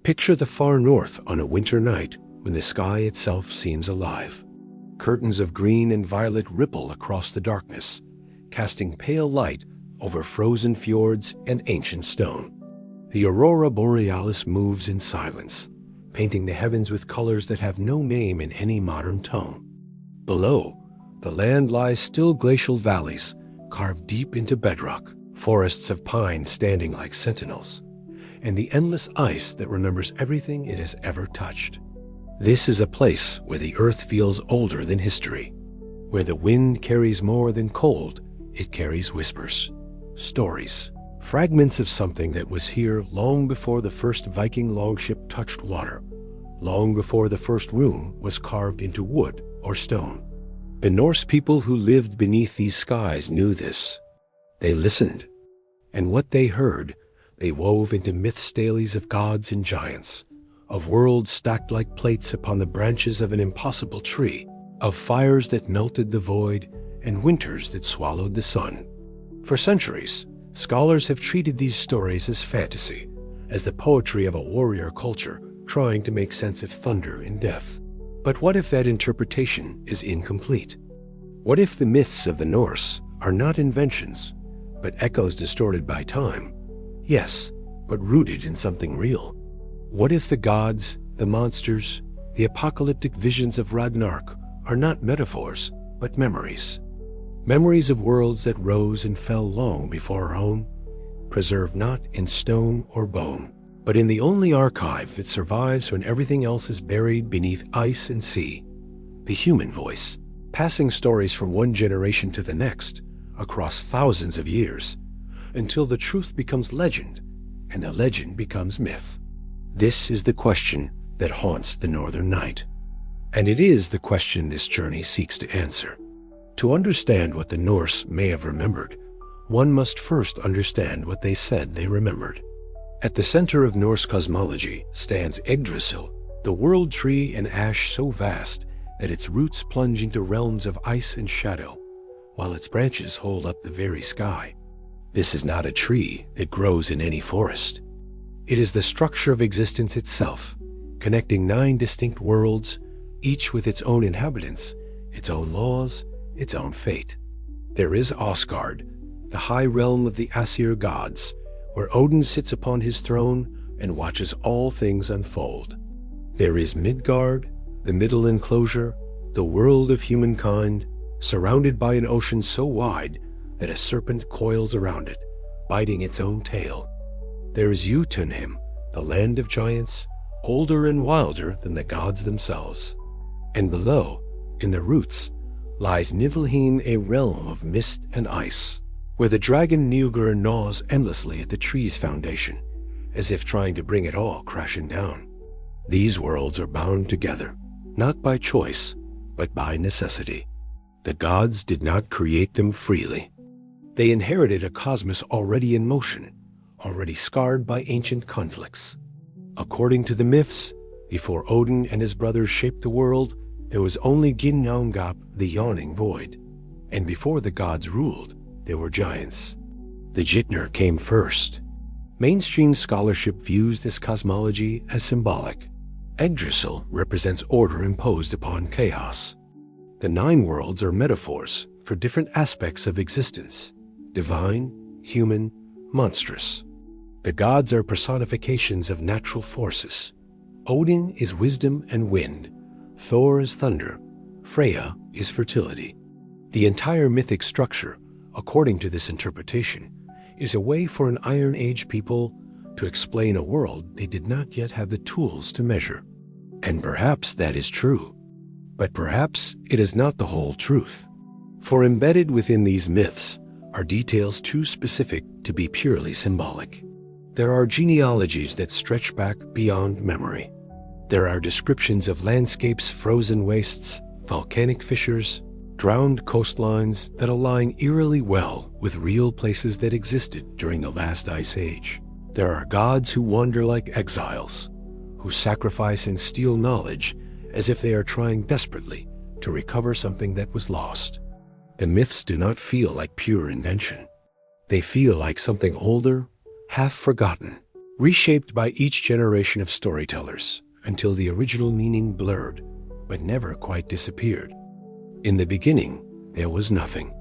Picture the far north on a winter night when the sky itself seems alive. Curtains of green and violet ripple across the darkness, casting pale light over frozen fjords and ancient stone. The aurora borealis moves in silence, painting the heavens with colors that have no name in any modern tongue. Below, the land lies still glacial valleys carved deep into bedrock, forests of pine standing like sentinels, and the endless ice that remembers everything it has ever touched. This is a place where the earth feels older than history, where the wind carries more than cold, it carries whispers, stories, fragments of something that was here long before the first Viking longship touched water, long before the first rune was carved into wood or stone. The Norse people who lived beneath these skies knew this. They listened, and what they heard, they wove into myth stales of gods and giants, of worlds stacked like plates upon the branches of an impossible tree, of fires that melted the void and winters that swallowed the sun. For centuries, scholars have treated these stories as fantasy, as the poetry of a warrior culture trying to make sense of thunder and death. But what if that interpretation is incomplete? What if the myths of the Norse are not inventions, but echoes distorted by time? Yes, but rooted in something real. What if the gods, the monsters, the apocalyptic visions of Ragnarök are not metaphors, but memories? Memories of worlds that rose and fell long before our own, preserved not in stone or bone, but in the only archive that survives when everything else is buried beneath ice and sea, the human voice, passing stories from one generation to the next, across thousands of years, until the truth becomes legend and the legend becomes myth. This is the question that haunts the northern night, and it is the question this journey seeks to answer. To understand what the Norse may have remembered, one must first understand what they said they remembered. At the center of Norse cosmology stands Yggdrasil, the world tree and ash so vast that its roots plunge into realms of ice and shadow, while its branches hold up the very sky. This is not a tree that grows in any forest. It is the structure of existence itself, connecting 9 distinct worlds, each with its own inhabitants, its own laws, its own fate. There is Asgard, the high realm of the Aesir gods, where Odin sits upon his throne and watches all things unfold. There is Midgard, the middle enclosure, the world of humankind, surrounded by an ocean so wide that a serpent coils around it, biting its own tail. There is Jotunheim, the land of giants, older and wilder than the gods themselves. And below, in the roots, lies Niflheim, a realm of mist and ice, where the dragon Njugr gnaws endlessly at the tree's foundation, as if trying to bring it all crashing down. These worlds are bound together, not by choice, but by necessity. The gods did not create them freely. They inherited a cosmos already in motion, already scarred by ancient conflicts. According to the myths, before Odin and his brothers shaped the world, there was only Ginnungagap, the yawning void. And before the gods ruled, there were giants. The Jitnir came first. Mainstream scholarship views this cosmology as symbolic. Yggdrasil represents order imposed upon chaos. The 9 worlds are metaphors for different aspects of existence: divine, human, monstrous. The gods are personifications of natural forces. Odin is wisdom and wind. Thor is thunder. Freya is fertility. The entire mythic structure, according to this interpretation, is a way for an Iron Age people to explain a world they did not yet have the tools to measure. And perhaps that is true. But perhaps it is not the whole truth. For embedded within these myths are details too specific to be purely symbolic. There are genealogies that stretch back beyond memory. There are descriptions of landscapes, frozen wastes, volcanic fissures, drowned coastlines that align eerily well with real places that existed during the last ice age. There are gods who wander like exiles, who sacrifice and steal knowledge as if they are trying desperately to recover something that was lost. The myths do not feel like pure invention. They feel like something older, half forgotten, reshaped by each generation of storytellers until the original meaning blurred, but never quite disappeared. In the beginning, there was nothing.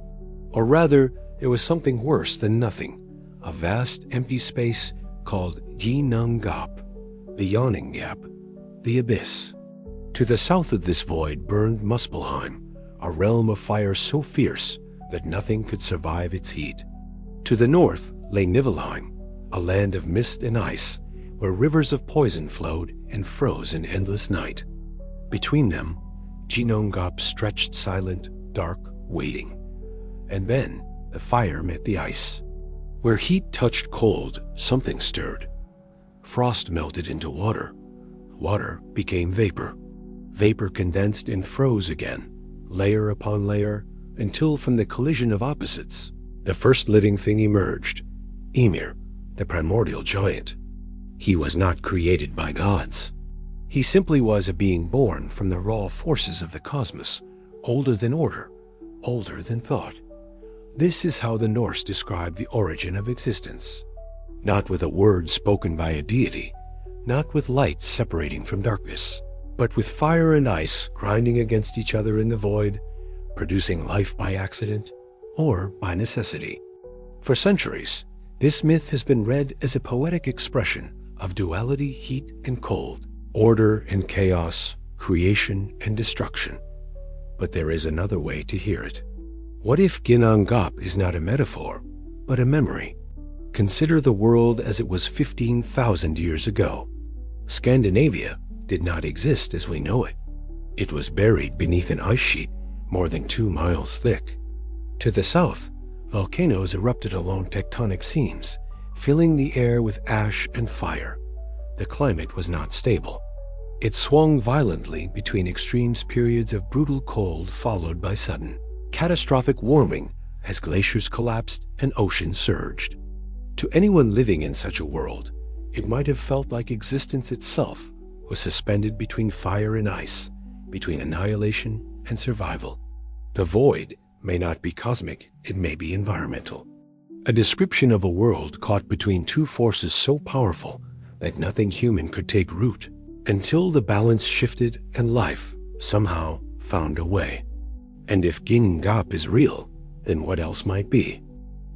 Or rather, there was something worse than nothing, a vast empty space called Ginnungagap, the yawning gap, the abyss. To the south of this void burned Muspelheim, a realm of fire so fierce that nothing could survive its heat. To the north lay Niflheim, a land of mist and ice, where rivers of poison flowed and froze in endless night. Between them, Ginnungagap stretched silent, dark, waiting. And then the fire met the ice. Where heat touched cold, something stirred. Frost melted into water. Water became vapor. Vapor condensed and froze again, layer upon layer, until from the collision of opposites, the first living thing emerged, Ymir, the primordial giant. He was not created by gods. He simply was a being born from the raw forces of the cosmos, older than order, older than thought. This is how the Norse described the origin of existence. Not with a word spoken by a deity, not with light separating from darkness, but with fire and ice grinding against each other in the void, producing life by accident or by necessity. For centuries, this myth has been read as a poetic expression of duality, heat and cold, order and chaos, creation and destruction. But there is another way to hear it. What if Ginnungagap is not a metaphor, but a memory? Consider the world as it was 15,000 years ago. Scandinavia did not exist as we know it. It was buried beneath an ice sheet more than 2 miles thick. To the south, volcanoes erupted along tectonic seams, filling the air with ash and fire. The climate was not stable. It swung violently between extremes, periods of brutal cold followed by sudden, catastrophic warming as glaciers collapsed and oceans surged. To anyone living in such a world, it might have felt like existence itself was suspended between fire and ice, between annihilation and survival. The void may not be cosmic, it may be environmental. A description of a world caught between two forces so powerful that nothing human could take root, until the balance shifted and life somehow found a way. And if Ginnungagap is real, then what else might be?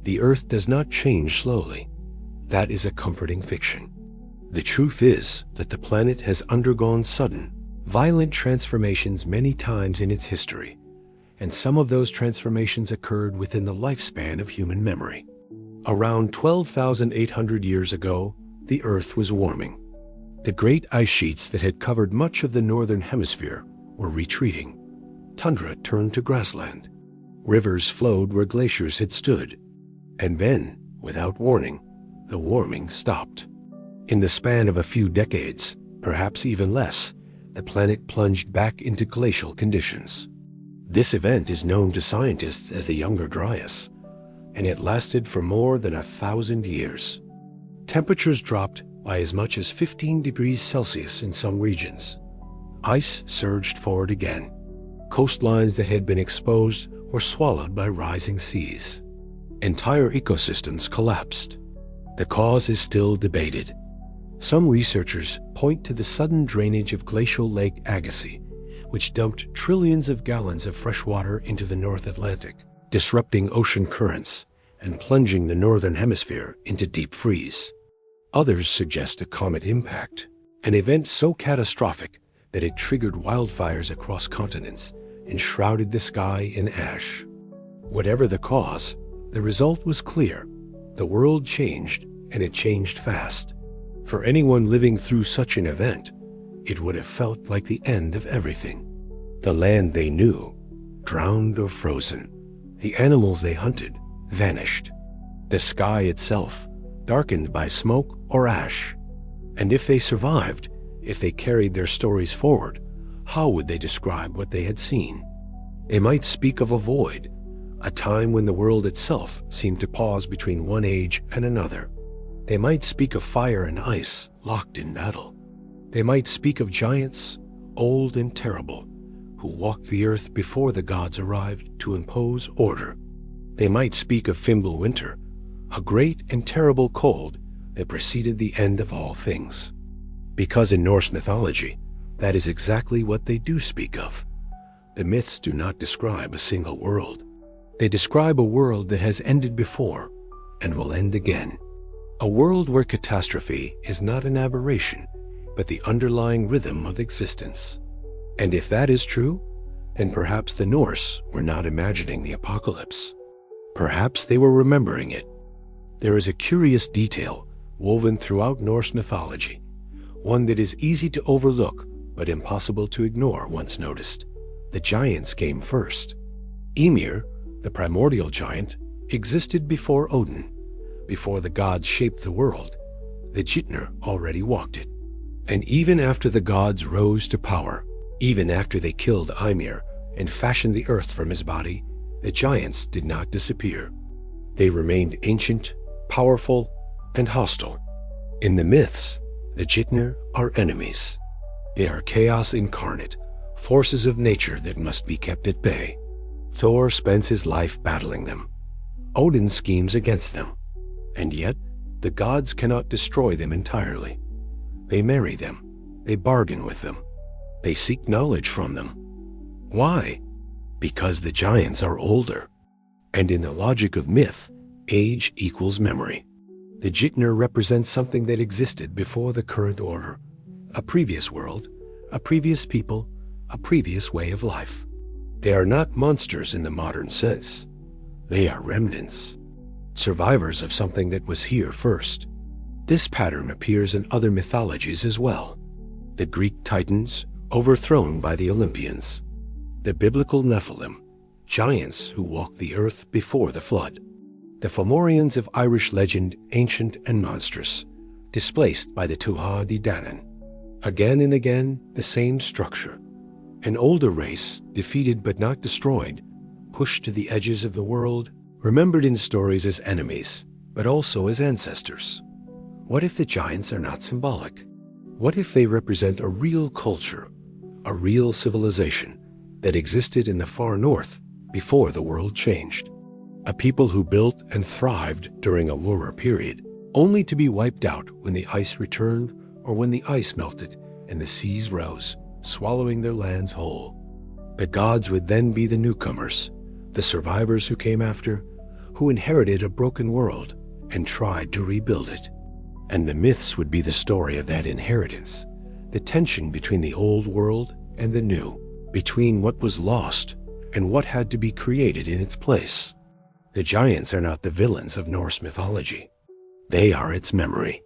The earth does not change slowly. That is a comforting fiction. The truth is that the planet has undergone sudden, violent transformations many times in its history, and some of those transformations occurred within the lifespan of human memory. Around 12,800 years ago, the Earth was warming. The great ice sheets that had covered much of the northern hemisphere were retreating. Tundra turned to grassland. Rivers flowed where glaciers had stood. And then, without warning, the warming stopped. In the span of a few decades, perhaps even less, the planet plunged back into glacial conditions. This event is known to scientists as the Younger Dryas, and it lasted for more than 1,000 years. Temperatures dropped by as much as 15 degrees Celsius in some regions. Ice surged forward again. Coastlines that had been exposed were swallowed by rising seas. Entire ecosystems collapsed. The cause is still debated. Some researchers point to the sudden drainage of glacial Lake Agassiz, which dumped trillions of gallons of fresh water into the North Atlantic, disrupting ocean currents and plunging the northern hemisphere into deep freeze. Others suggest a comet impact, an event so catastrophic that it triggered wildfires across continents and shrouded the sky in ash. Whatever the cause, the result was clear. The world changed, and it changed fast. For anyone living through such an event, it would have felt like the end of everything. The land they knew, drowned or frozen. The animals they hunted, vanished. The sky itself, darkened by smoke or ash. And if they survived, if they carried their stories forward, how would they describe what they had seen? They might speak of a void, a time when the world itself seemed to pause between one age and another. They might speak of fire and ice locked in battle. They might speak of giants, old and terrible, who walked the earth before the gods arrived to impose order. They might speak of Fimbulwinter, a great and terrible cold that preceded the end of all things. Because in Norse mythology, that is exactly what they do speak of. The myths do not describe a single world. They describe a world that has ended before and will end again. A world where catastrophe is not an aberration, but the underlying rhythm of existence. And if that is true, then perhaps the Norse were not imagining the apocalypse. Perhaps they were remembering it. There is a curious detail woven throughout Norse mythology, one that is easy to overlook but impossible to ignore once noticed. The giants came first. Ymir, the primordial giant, existed before Odin. Before the gods shaped the world, the Ginnungagap already walked it. And even after the gods rose to power, even after they killed Ymir and fashioned the earth from his body, the giants did not disappear. They remained ancient, powerful, and hostile. In the myths, the Ginnungagap are enemies. They are chaos incarnate, forces of nature that must be kept at bay. Thor spends his life battling them. Odin schemes against them. And yet, the gods cannot destroy them entirely. They marry them. They bargain with them. They seek knowledge from them. Why? Because the giants are older. And in the logic of myth, age equals memory. The Ginnungagap represents something that existed before the current order. A previous world, a previous people, a previous way of life. They are not monsters in the modern sense. They are remnants. Survivors of something that was here first. This pattern appears in other mythologies as well. The Greek Titans, overthrown by the Olympians. The biblical Nephilim, giants who walked the earth before the flood. The Fomorians of Irish legend, ancient and monstrous, displaced by the Tuatha Dé Danann. Again and again, the same structure. An older race, defeated but not destroyed, pushed to the edges of the world, remembered in stories as enemies, but also as ancestors. What if the giants are not symbolic? What if they represent a real culture, a real civilization that existed in the far north before the world changed? A people who built and thrived during a warmer period, only to be wiped out when the ice returned or when the ice melted and the seas rose, swallowing their lands whole. The gods would then be the newcomers, the survivors who came after, who inherited a broken world and tried to rebuild it. And the myths would be the story of that inheritance, the tension between the old world and the new, between what was lost and what had to be created in its place. The giants are not the villains of Norse mythology. They are its memory.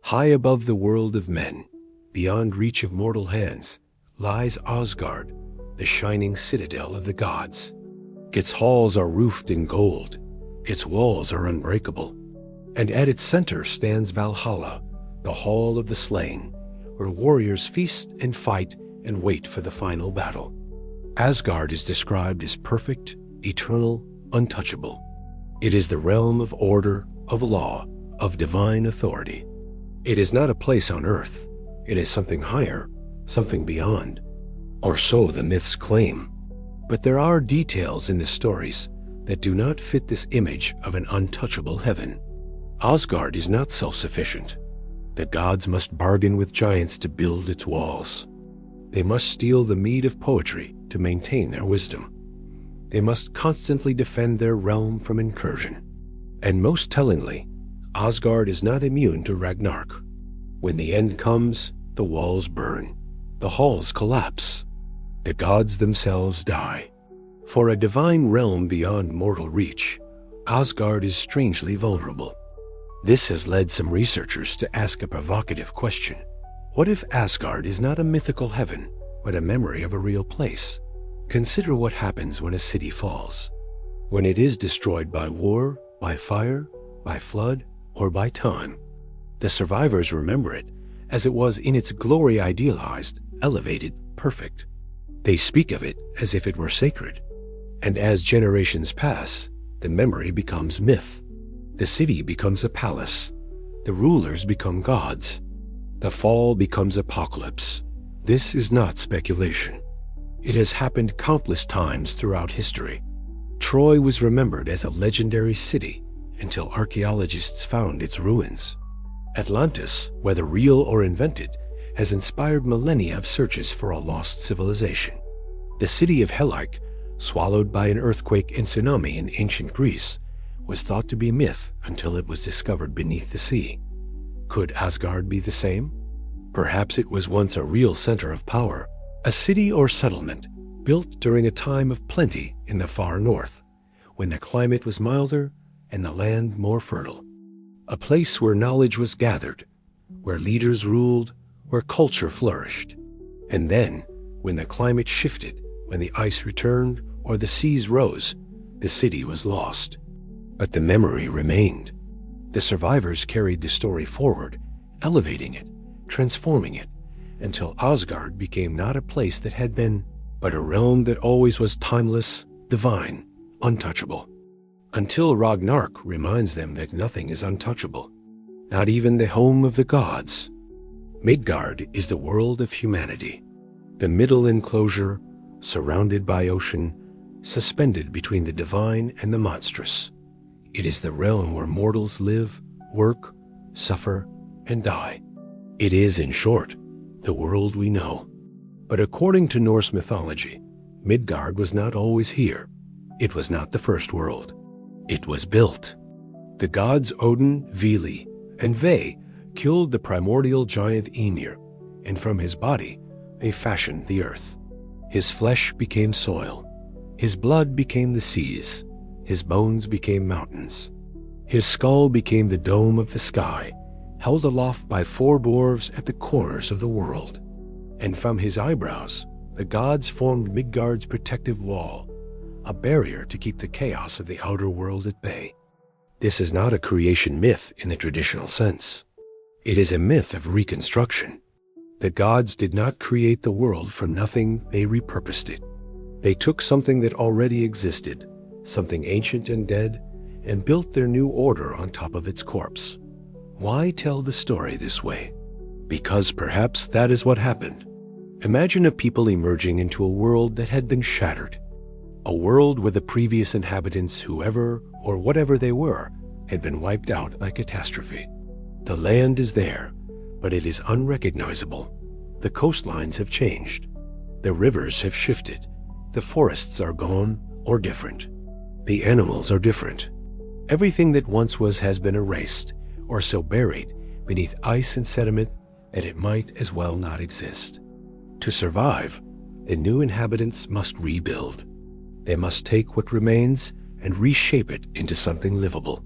High above the world of men, beyond reach of mortal hands, lies Asgard, the shining citadel of the gods. Its halls are roofed in gold. Its walls are unbreakable. And at its center stands Valhalla, the hall of the slain, where warriors feast and fight and wait for the final battle. Asgard is described as perfect, eternal, untouchable. It is the realm of order, of law, of divine authority. It is not a place on earth. It is something higher, something beyond. Or so the myths claim. But there are details in the stories that do not fit this image of an untouchable heaven. Asgard is not self-sufficient. The gods must bargain with giants to build its walls. They must steal the mead of poetry to maintain their wisdom. They must constantly defend their realm from incursion. And most tellingly, Asgard is not immune to Ragnarök. When the end comes, the walls burn, the halls collapse, the gods themselves die. For a divine realm beyond mortal reach, Asgard is strangely vulnerable. This has led some researchers to ask a provocative question. What if Asgard is not a mythical heaven, but a memory of a real place? Consider what happens when a city falls. When it is destroyed by war, by fire, by flood, or by time. The survivors remember it as it was in its glory, idealized, elevated, perfect. They speak of it as if it were sacred. And as generations pass, the memory becomes myth. The city becomes a palace. The rulers become gods. The fall becomes apocalypse. This is not speculation. It has happened countless times throughout history. Troy was remembered as a legendary city until archaeologists found its ruins. Atlantis, whether real or invented, has inspired millennia of searches for a lost civilization. The city of Helaik, swallowed by an earthquake and tsunami in ancient Greece, was thought to be myth until it was discovered beneath the sea. Could Asgard be the same? Perhaps it was once a real center of power, a city or settlement built during a time of plenty in the far north, when the climate was milder and the land more fertile. A place where knowledge was gathered, where leaders ruled, where culture flourished. And then, when the climate shifted, when the ice returned or the seas rose, the city was lost. But the memory remained. The survivors carried the story forward, elevating it, transforming it, until Asgard became not a place that had been, but a realm that always was timeless, divine, untouchable. Until Ragnarök reminds them that nothing is untouchable, not even the home of the gods. Midgard is the world of humanity, the middle enclosure, surrounded by ocean, suspended between the divine and the monstrous. It is the realm where mortals live, work, suffer, and die. It is, in short, the world we know. But according to Norse mythology, Midgard was not always here. It was not the first world. It was built. The gods Odin, Vili, and Ve killed the primordial giant Ymir, and from his body they fashioned the earth. His flesh became soil. His blood became the seas. His bones became mountains. His skull became the dome of the sky, held aloft by 4 dwarves at the corners of the world. And from his eyebrows, the gods formed Midgard's protective wall, a barrier to keep the chaos of the outer world at bay. This is not a creation myth in the traditional sense. It is a myth of reconstruction. The gods did not create the world from nothing, they repurposed it. They took something that already existed, something ancient and dead, and built their new order on top of its corpse. Why tell the story this way? Because perhaps that is what happened. Imagine a people emerging into a world that had been shattered. A world where the previous inhabitants, whoever or whatever they were, had been wiped out by catastrophe. The land is there, but it is unrecognizable. The coastlines have changed. The rivers have shifted. The forests are gone or different. The animals are different. Everything that once was has been erased, or so buried beneath ice and sediment that it might as well not exist. To survive, the new inhabitants must rebuild. They must take what remains and reshape it into something livable.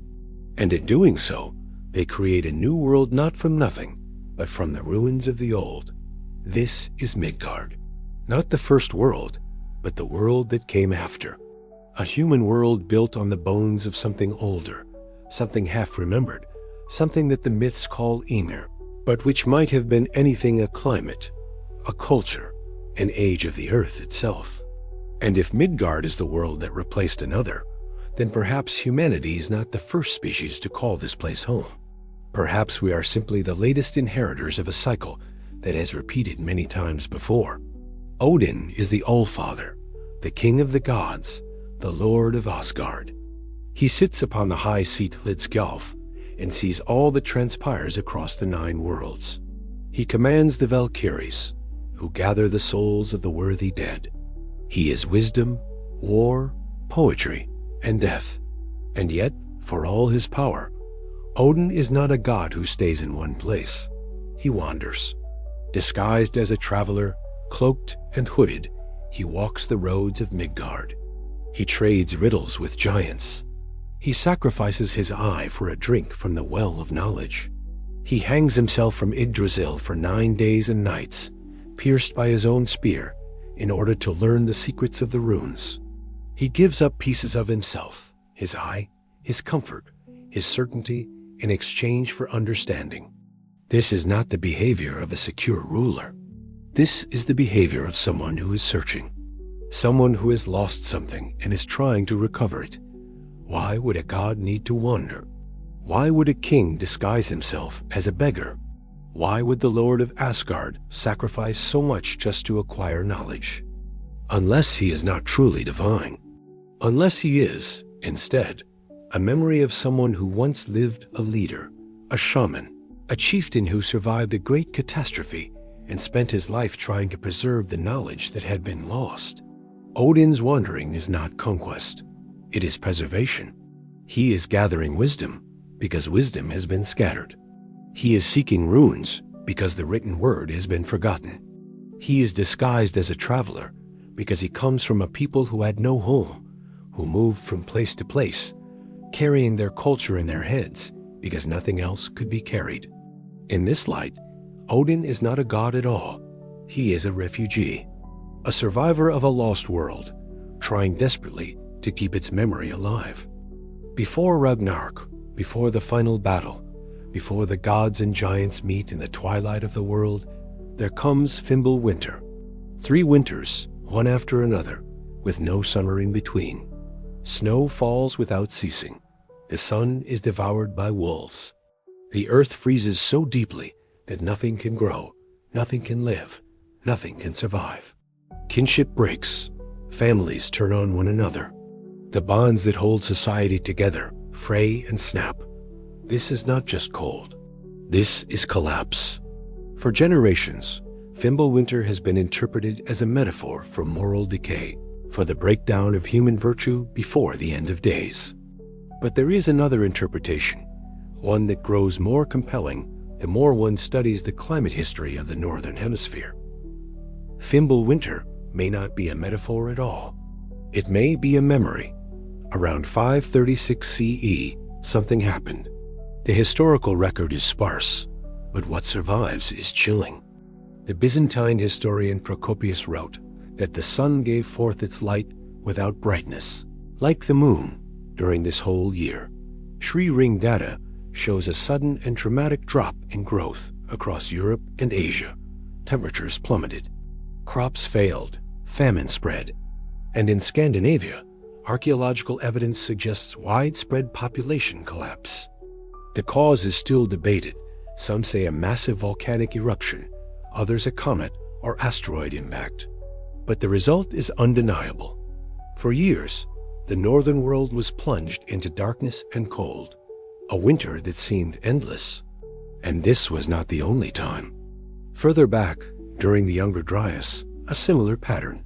And in doing so, they create a new world not from nothing, but from the ruins of the old. This is Midgard. Not the first world, but the world that came after. A human world built on the bones of something older, something half-remembered, something that the myths call Ymir, but which might have been anything: a climate, a culture, an age of the earth itself. And if Midgard is the world that replaced another, then perhaps humanity is not the first species to call this place home. Perhaps we are simply the latest inheritors of a cycle that has repeated many times before. Odin is the Allfather, the king of the gods, the lord of Asgard. He sits upon the high seat Lidskjalf and sees all that transpires across the 9 worlds. He commands the Valkyries, who gather the souls of the worthy dead. He is wisdom, war, poetry, and death. And yet, for all his power, Odin is not a god who stays in one place. He wanders. Disguised as a traveler, cloaked and hooded, he walks the roads of Midgard. He trades riddles with giants. He sacrifices his eye for a drink from the well of knowledge. He hangs himself from Yggdrasil for 9 days and nights, pierced by his own spear, in order to learn the secrets of the runes. He gives up pieces of himself, his eye, his comfort, his certainty, in exchange for understanding. This is not the behavior of a secure ruler. This is the behavior of someone who is searching, someone who has lost something and is trying to recover it. Why would a god need to wander? Why would a king disguise himself as a beggar? Why would the Lord of Asgard sacrifice so much just to acquire knowledge? Unless he is not truly divine. Unless he is, instead, a memory of someone who once lived, a leader, a shaman, a chieftain who survived a great catastrophe and spent his life trying to preserve the knowledge that had been lost. Odin's wandering is not conquest, it is preservation. He is gathering wisdom because wisdom has been scattered. He is seeking runes because the written word has been forgotten. He is disguised as a traveler because he comes from a people who had no home, who moved from place to place, carrying their culture in their heads because nothing else could be carried. In this light, Odin is not a god at all. He is a refugee, a survivor of a lost world, trying desperately to keep its memory alive. Before Ragnarök, before the final battle, before the gods and giants meet in the twilight of the world, there comes Fimbulwinter. 3 winters, one after another, with no summer in between. Snow falls without ceasing. The sun is devoured by wolves. The earth freezes so deeply that nothing can grow, nothing can live, nothing can survive. Kinship breaks. Families turn on one another. The bonds that hold society together fray and snap. This is not just cold. This is collapse. For generations, Fimbulwinter has been interpreted as a metaphor for moral decay, for the breakdown of human virtue before the end of days. But there is another interpretation, one that grows more compelling the more one studies the climate history of the Northern Hemisphere. Fimbulwinter may not be a metaphor at all. It may be a memory. Around 536 CE, something happened. The historical record is sparse, but what survives is chilling. The Byzantine historian Procopius wrote that the sun gave forth its light without brightness, like the moon, during this whole year. Sri Ring data shows a sudden and dramatic drop in growth across Europe and Asia. Temperatures plummeted. Crops failed. Famine spread. And in Scandinavia, archaeological evidence suggests widespread population collapse. The cause is still debated. Some say a massive volcanic eruption, others a comet or asteroid impact. But the result is undeniable. For years, the northern world was plunged into darkness and cold, a winter that seemed endless. And this was not the only time. Further back, during the Younger Dryas, a similar pattern.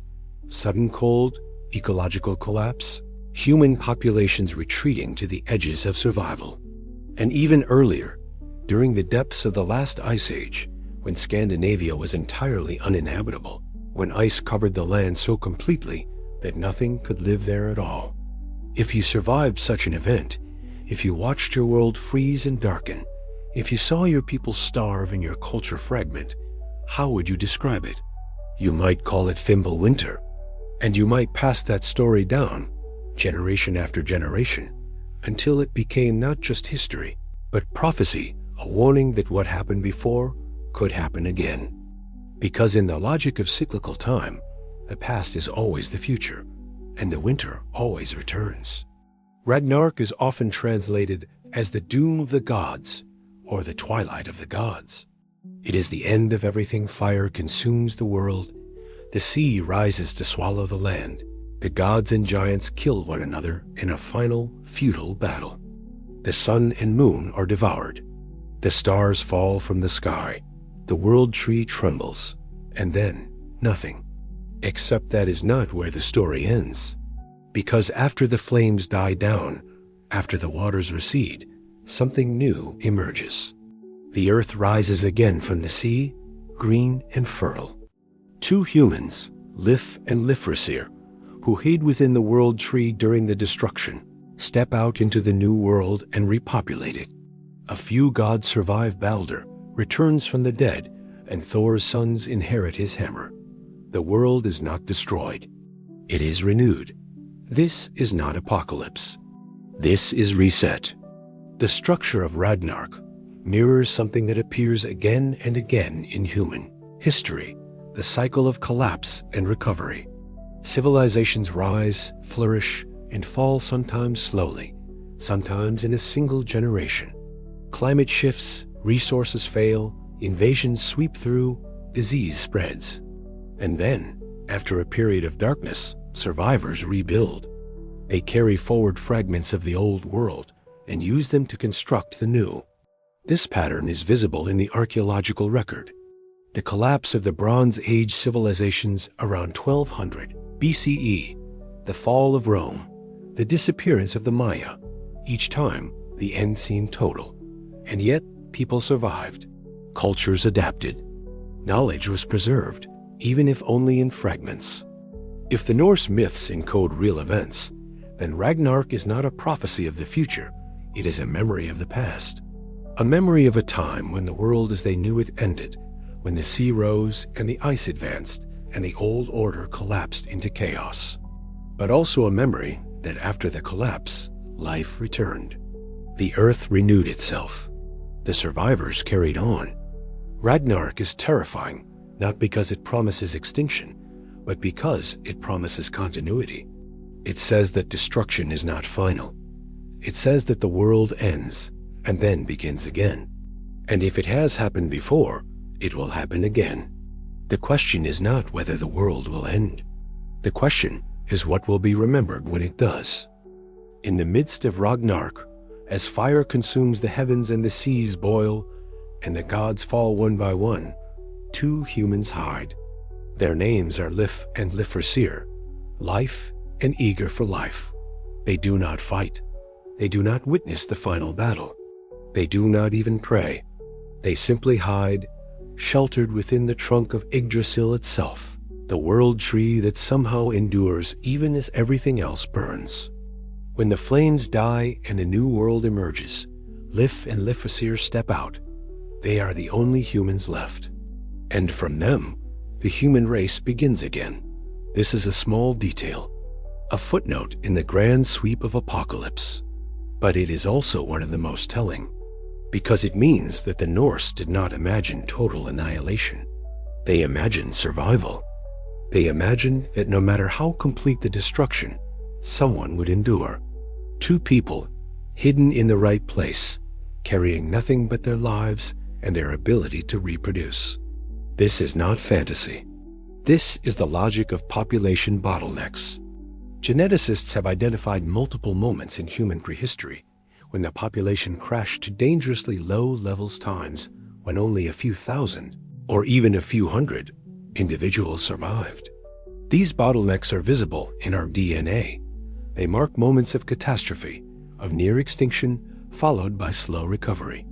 Sudden cold, ecological collapse, human populations retreating to the edges of survival. And even earlier, during the depths of the last ice age, when Scandinavia was entirely uninhabitable, when ice covered the land so completely that nothing could live there at all. If you survived such an event, if you watched your world freeze and darken, if you saw your people starve and your culture fragment, how would you describe it? You might call it Fimbulwinter, and you might pass that story down, generation after generation, until it became not just history, but prophecy, a warning that what happened before could happen again. Because in the logic of cyclical time, the past is always the future, and the winter always returns. Ragnarök is often translated as the doom of the gods, or the twilight of the gods. It is the end of everything. Fire consumes the world. The sea rises to swallow the land. The gods and giants kill one another in a final, futile battle. The sun and moon are devoured. The stars fall from the sky. The world tree trembles. And then, nothing. Except that is not where the story ends. Because after the flames die down, after the waters recede, something new emerges. The earth rises again from the sea, green and fertile. 2 humans, Lif and Lifrasir, who hid within the world tree during the destruction, step out into the new world and repopulate it. A few gods survive. Balder returns from the dead, and Thor's sons inherit his hammer. The world is not destroyed. It is renewed. This is not apocalypse. This is reset. The structure of Ragnarök mirrors something that appears again and again in human history, the cycle of collapse and recovery. Civilizations rise, flourish, and fall, sometimes slowly, sometimes in a single generation. Climate shifts, resources fail, invasions sweep through, disease spreads. And then, after a period of darkness, survivors rebuild. They carry forward fragments of the old world and use them to construct the new. This pattern is visible in the archaeological record. The collapse of the Bronze Age civilizations around 1200 BCE, the fall of Rome, the disappearance of the Maya. Each time, the end seemed total. And yet, people survived. Cultures adapted. Knowledge was preserved, even if only in fragments. If the Norse myths encode real events, then Ragnarök is not a prophecy of the future, it is a memory of the past. A memory of a time when the world as they knew it ended, when the sea rose and the ice advanced and the old order collapsed into chaos. But also a memory that after the collapse, life returned. The earth renewed itself. The survivors carried on. Ragnarök is terrifying, not because it promises extinction, but because it promises continuity. It says that destruction is not final. It says that the world ends and then begins again. And if it has happened before, it will happen again. The question is not whether the world will end. The question is what will be remembered when it does. In the midst of Ragnarök, as fire consumes the heavens and the seas boil, and the gods fall one by one, two humans hide. Their names are Lif and Lifrasir, life and eager for life. They do not fight. They do not witness the final battle. They do not even pray. They simply hide, sheltered within the trunk of Yggdrasil itself, the world tree that somehow endures even as everything else burns. When the flames die and a new world emerges, Lif and Lifrasir step out. They are the only humans left. And from them, the human race begins again. This is a small detail, a footnote in the grand sweep of apocalypse. But it is also one of the most telling, because it means that the Norse did not imagine total annihilation. They imagined survival. They imagined that no matter how complete the destruction, someone would endure. Two people, hidden in the right place, carrying nothing but their lives and their ability to reproduce. This is not fantasy. This is the logic of population bottlenecks. Geneticists have identified multiple moments in human prehistory when the population crashed to dangerously low levels, times when only a few thousand, or even a few hundred, individuals survived. These bottlenecks are visible in our DNA. They mark moments of catastrophe, of near extinction, followed by slow recovery.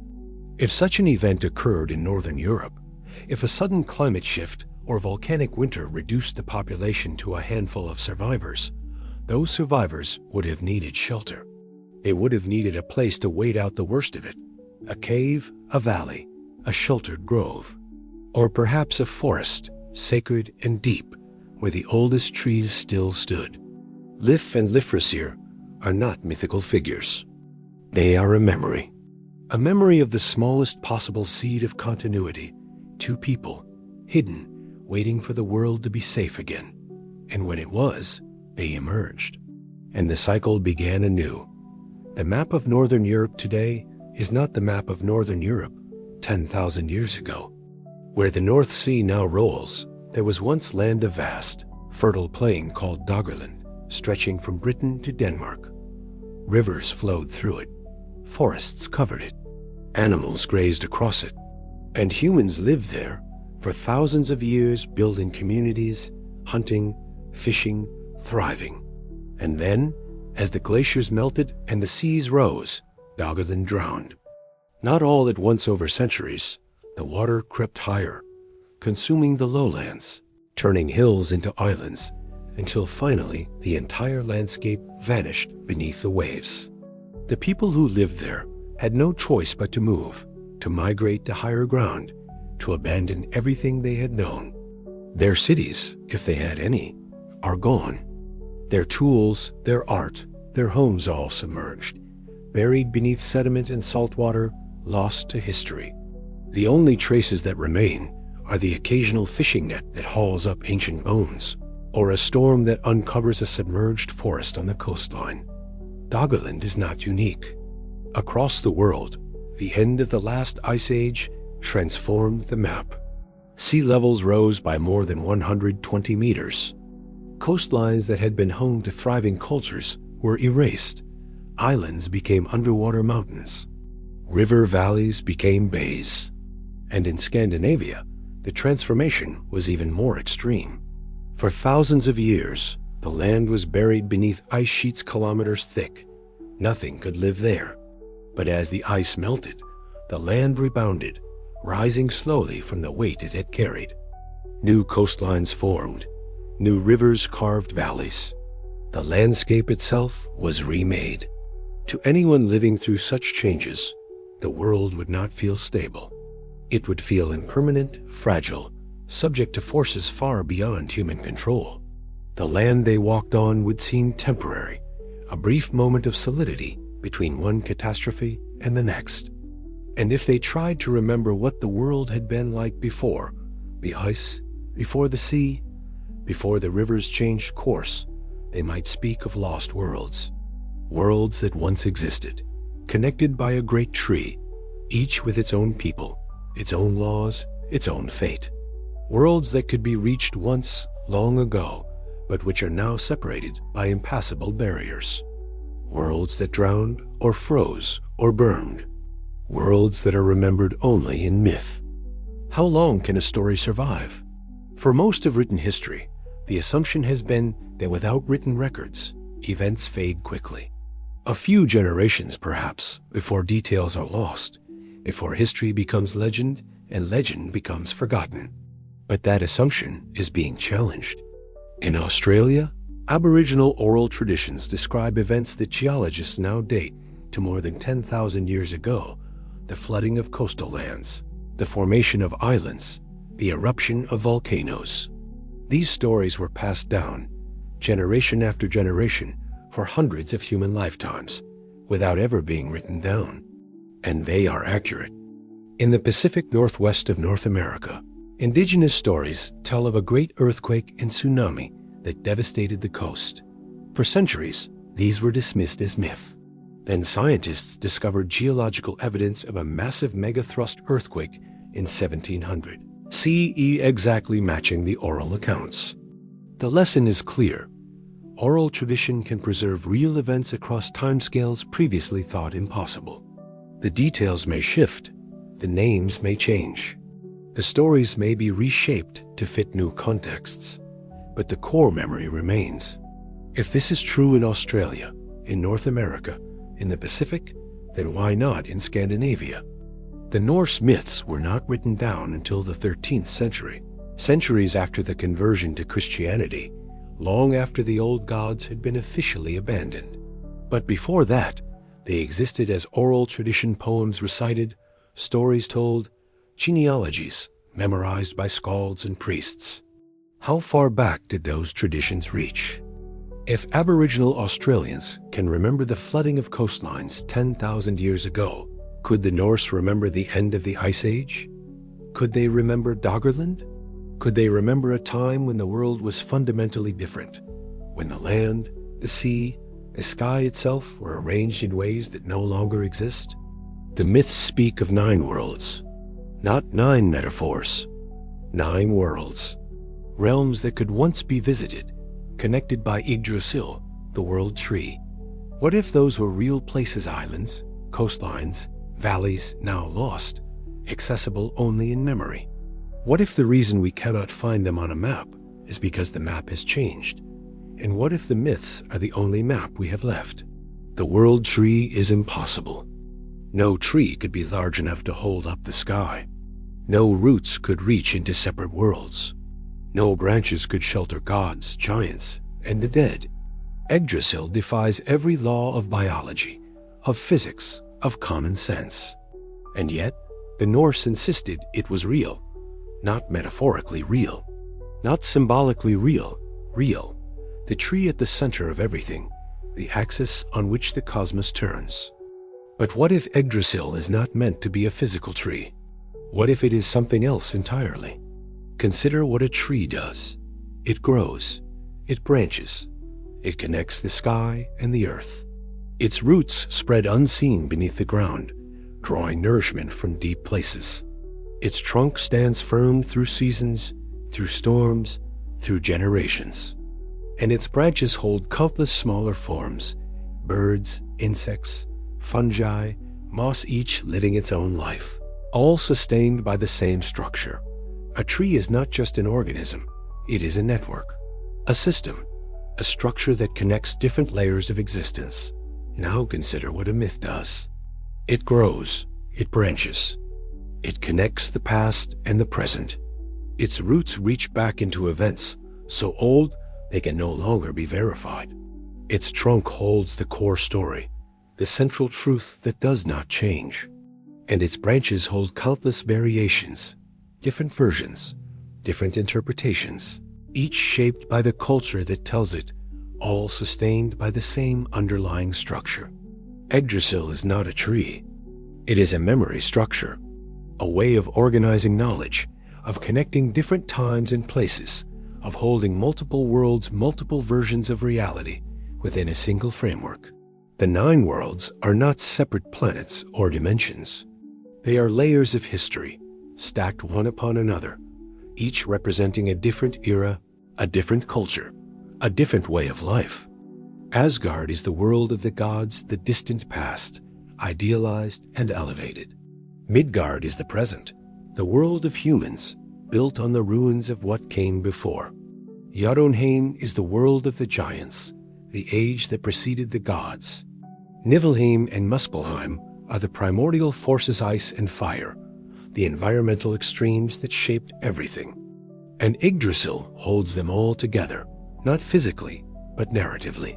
If such an event occurred in Northern Europe, if a sudden climate shift or volcanic winter reduced the population to a handful of survivors, those survivors would have needed shelter. They would have needed a place to wait out the worst of it, a cave, a valley, a sheltered grove, or perhaps a forest, sacred and deep, where the oldest trees still stood. Lif and Lifrasir are not mythical figures. They are a memory of the smallest possible seed of continuity, two people, hidden, waiting for the world to be safe again. And when it was, they emerged, and the cycle began anew. The map of Northern Europe today is not the map of Northern Europe 10,000 years ago. Where the North Sea now rolls, there was once land of vast, fertile plain called Doggerland, stretching from Britain to Denmark. Rivers flowed through it, forests covered it, animals grazed across it, and humans lived there for thousands of years, building communities, hunting, fishing, thriving. And then, as the glaciers melted and the seas rose, Doggerland drowned. Not all at once over centuries, the water crept higher, consuming the lowlands, turning hills into islands, until finally the entire landscape vanished beneath the waves. The people who lived there had no choice but to move, to migrate to higher ground, to abandon everything they had known. Their cities, if they had any, are gone. Their tools, their art, their homes all submerged, buried beneath sediment and salt water, lost to history. The only traces that remain are the occasional fishing net that hauls up ancient bones, or a storm that uncovers a submerged forest on the coastline. Doggerland is not unique. Across the world, the end of the last ice age transformed the map. Sea levels rose by more than 120 meters. Coastlines that had been home to thriving cultures were erased. Islands became underwater mountains. River valleys became bays. And in Scandinavia, the transformation was even more extreme. For thousands of years, the land was buried beneath ice sheets kilometers thick. Nothing could live there. But as the ice melted, the land rebounded, rising slowly from the weight it had carried. New coastlines formed. New rivers carved valleys. The landscape itself was remade. To anyone living through such changes, the world would not feel stable. It would feel impermanent, fragile, subject to forces far beyond human control. The land they walked on would seem temporary, a brief moment of solidity between one catastrophe and the next. And if they tried to remember what the world had been like before, the ice, before the sea, before the rivers changed course, they might speak of lost worlds. Worlds that once existed, connected by a great tree, each with its own people, its own laws, its own fate. Worlds that could be reached once, long ago, but which are now separated by impassable barriers. Worlds that drowned, or froze, or burned. Worlds that are remembered only in myth. How long can a story survive? For most of written history, the assumption has been that without written records, events fade quickly. A few generations, perhaps, before details are lost, before history becomes legend and legend becomes forgotten. But that assumption is being challenged. In Australia, Aboriginal oral traditions describe events that geologists now date to more than 10,000 years ago: the flooding of coastal lands, the formation of islands, the eruption of volcanoes. These stories were passed down, generation after generation, for hundreds of human lifetimes, without ever being written down. And they are accurate. In the Pacific Northwest of North America, indigenous stories tell of a great earthquake and tsunami that devastated the coast. For centuries, these were dismissed as myth. Then scientists discovered geological evidence of a massive megathrust earthquake in 1700, CE exactly matching the oral accounts. The lesson is clear. Oral tradition can preserve real events across timescales previously thought impossible. The details may shift, the names may change. The stories may be reshaped to fit new contexts, but the core memory remains. If this is true in Australia, in North America, in the Pacific, then why not in Scandinavia? The Norse myths were not written down until the 13th century, centuries after the conversion to Christianity, long after the old gods had been officially abandoned. But before that, they existed as oral tradition poems recited, stories told, genealogies memorized by skalds and priests. How far back did those traditions reach? If Aboriginal Australians can remember the flooding of coastlines 10,000 years ago, could the Norse remember the end of the Ice Age? Could they remember Doggerland? Could they remember a time when the world was fundamentally different, when the land, the sea, the sky itself were arranged in ways that no longer exist? The myths speak of 9 worlds, not 9 metaphors, 9 worlds, realms that could once be visited, connected by Yggdrasil, the world tree. What if those were real places, islands, coastlines, valleys now lost, accessible only in memory? What if the reason we cannot find them on a map is because the map has changed? And what if the myths are the only map we have left? The world tree is impossible. No tree could be large enough to hold up the sky. No roots could reach into separate worlds. No branches could shelter gods, giants, and the dead. Yggdrasil defies every law of biology, of physics, of common sense. And yet, the Norse insisted it was real. Not metaphorically real. Not symbolically real. Real. The tree at the center of everything. The axis on which the cosmos turns. But what if Yggdrasil is not meant to be a physical tree? What if it is something else entirely? Consider what a tree does. It grows. It branches. It connects the sky and the earth. Its roots spread unseen beneath the ground, drawing nourishment from deep places. Its trunk stands firm through seasons, through storms, through generations. And its branches hold countless smaller forms: birds, insects, fungi, moss each living its own life, all sustained by the same structure. A tree is not just an organism, it is a network, a system, a structure that connects different layers of existence. Now consider what a myth does. It grows, it branches, it connects the past and the present. Its roots reach back into events so old they can no longer be verified. Its trunk holds the core story, the central truth that does not change. And its branches hold countless variations, different versions, different interpretations, each shaped by the culture that tells it, all sustained by the same underlying structure. Yggdrasil is not a tree. It is a memory structure, a way of organizing knowledge, of connecting different times and places, of holding multiple worlds, multiple versions of reality within a single framework. The 9 worlds are not separate planets or dimensions. They are layers of history, stacked one upon another, each representing a different era, a different culture, a different way of life. Asgard is the world of the gods, the distant past, idealized and elevated. Midgard is the present, the world of humans, built on the ruins of what came before. Jotunheim is the world of the giants, the age that preceded the gods. Niflheim and Muspelheim are the primordial forces, ice and fire, the environmental extremes that shaped everything. And Yggdrasil holds them all together, not physically, but narratively.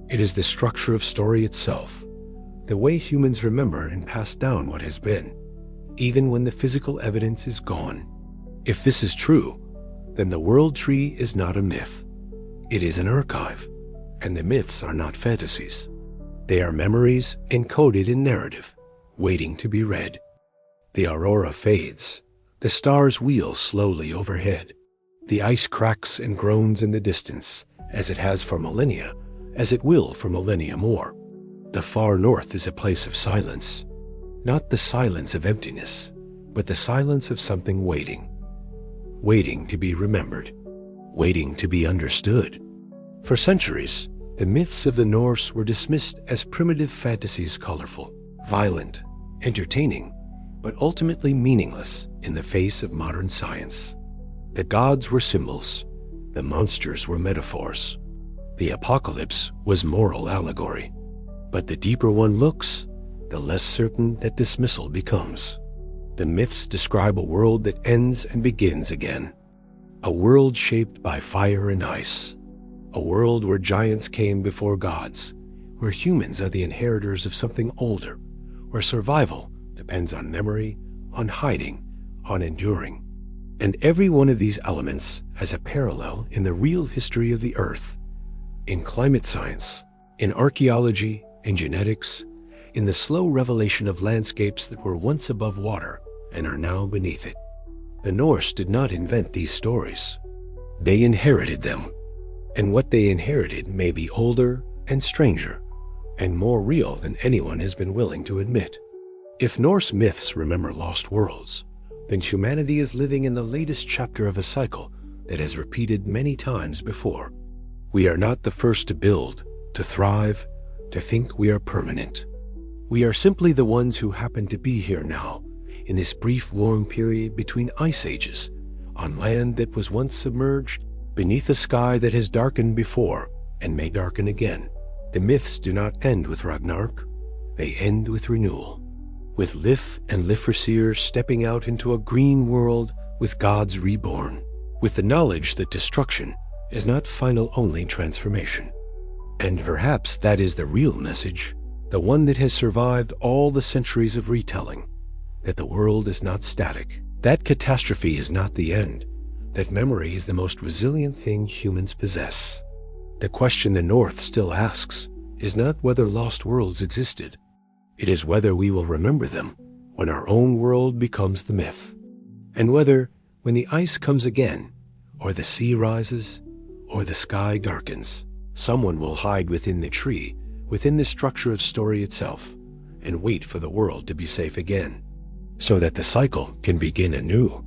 It is the structure of story itself, the way humans remember and pass down what has been, even when the physical evidence is gone. If this is true, then the world tree is not a myth. It is an archive, and the myths are not fantasies. They are memories encoded in narrative, waiting to be read. The aurora fades. The stars wheel slowly overhead. The ice cracks and groans in the distance, as it has for millennia, as it will for millennia more. The far north is a place of silence. Not the silence of emptiness, but the silence of something waiting. Waiting to be remembered. Waiting to be understood. For centuries, the myths of the Norse were dismissed as primitive fantasies, colorful, violent, entertaining, but ultimately meaningless in the face of modern science. The gods were symbols. The monsters were metaphors. The apocalypse was moral allegory. But the deeper one looks, the less certain that dismissal becomes. The myths describe a world that ends and begins again. A world shaped by fire and ice. A world where giants came before gods, where humans are the inheritors of something older, where survival depends on memory, on hiding, on enduring. And every one of these elements has a parallel in the real history of the Earth, in climate science, in archaeology, in genetics, in the slow revelation of landscapes that were once above water and are now beneath it. The Norse did not invent these stories. They inherited them. And what they inherited may be older and stranger and more real than anyone has been willing to admit. If Norse myths remember lost worlds, then humanity is living in the latest chapter of a cycle that has repeated many times before. We are not the first to build, to thrive, to think we are permanent. We are simply the ones who happen to be here now, in this brief warm period between ice ages, on land that was once submerged, beneath a sky that has darkened before and may darken again. The myths do not end with Ragnarök. They end with renewal, with Lif and Lifrasir stepping out into a green world with gods reborn, with the knowledge that destruction is not final, only transformation. And perhaps that is the real message, the one that has survived all the centuries of retelling, that the world is not static, that catastrophe is not the end, that memory is the most resilient thing humans possess. The question the North still asks is not whether lost worlds existed. It is whether we will remember them when our own world becomes the myth, and whether, when the ice comes again, or the sea rises, or the sky darkens, someone will hide within the tree, within the structure of story itself, and wait for the world to be safe again, so that the cycle can begin anew.